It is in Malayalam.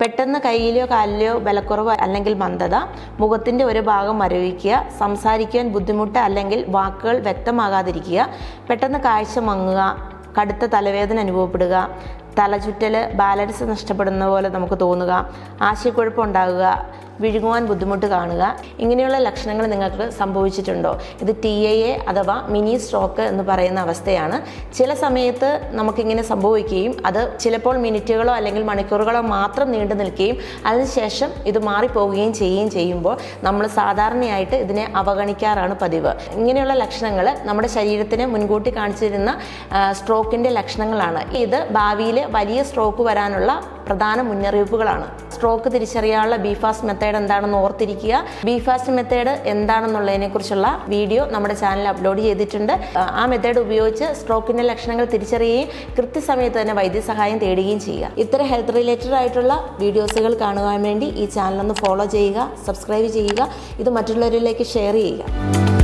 പെട്ടെന്ന് കയ്യിലോ കാലിലോ ബലക്കുറവ് അല്ലെങ്കിൽ മന്ദത, മുഖത്തിൻ്റെ ഒരു ഭാഗം മരവിക്കുക, സംസാരിക്കാൻ ബുദ്ധിമുട്ട് അല്ലെങ്കിൽ വാക്കുകൾ വ്യക്തമാകാതിരിക്കുക, പെട്ടെന്ന് കാഴ്ച മങ്ങുക, കടുത്ത തലവേദന അനുഭവപ്പെടുക, തലചുറ്റൽ, ബാലൻസ് നഷ്ടപ്പെടുന്ന പോലെ നമുക്ക് തോന്നുക, ആശയക്കുഴപ്പം വിഴുങ്ങുവാൻ ബുദ്ധിമുട്ട് കാണുക, ഇങ്ങനെയുള്ള ലക്ഷണങ്ങൾ നിങ്ങൾക്ക് സംഭവിച്ചിട്ടുണ്ടോ? ഇത് TIA അഥവാ മിനി സ്ട്രോക്ക് എന്ന് പറയുന്ന അവസ്ഥയാണ്. ചില സമയത്ത് നമുക്കിങ്ങനെ സംഭവിക്കുകയും അത് ചിലപ്പോൾ മിനിറ്റുകളോ അല്ലെങ്കിൽ മണിക്കൂറുകളോ മാത്രം നീണ്ടു നിൽക്കുകയും അതിനുശേഷം ഇത് മാറിപ്പോവുകയും ചെയ്യുമ്പോൾ നമ്മൾ സാധാരണയായിട്ട് ഇതിനെ അവഗണിക്കാറാണ് പതിവ്. ഇങ്ങനെയുള്ള ലക്ഷണങ്ങൾ നമ്മുടെ ശരീരത്തിന് മുൻകൂട്ടി കാണിച്ചിരുന്ന സ്ട്രോക്കിൻ്റെ ലക്ഷണങ്ങളാണ്. ഇത് ഭാവിയിൽ വലിയ സ്ട്രോക്ക് വരാനുള്ള പ്രധാന മുന്നറിയിപ്പുകളാണ്. സ്ട്രോക്ക് തിരിച്ചറിയാനുള്ള ബിഫാസ്റ്റ് മെത്തേഡ് എന്താണെന്ന് ഓർത്തിരിക്കുക. ബിഫാസ്റ്റ് മെത്തേഡ് എന്താണെന്നുള്ളതിനെ കുറിച്ചുള്ള വീഡിയോ നമ്മുടെ ചാനലിൽ അപ്ലോഡ് ചെയ്തിട്ടുണ്ട്. ആ മെത്തേഡ് ഉപയോഗിച്ച് സ്ട്രോക്കിൻ്റെ ലക്ഷണങ്ങൾ തിരിച്ചറിയുകയും കൃത്യസമയത്ത് തന്നെ വൈദ്യസഹായം തേടുകയും ചെയ്യുക. ഇത്തരം ഹെൽത്ത് റിലേറ്റഡ് ആയിട്ടുള്ള വീഡിയോസുകൾ കാണുവാൻ വേണ്ടി ഈ ചാനലൊന്ന് ഫോളോ ചെയ്യുക, സബ്സ്ക്രൈബ് ചെയ്യുക, ഇത് മറ്റുള്ളവരിലേക്ക് ഷെയർ ചെയ്യുക.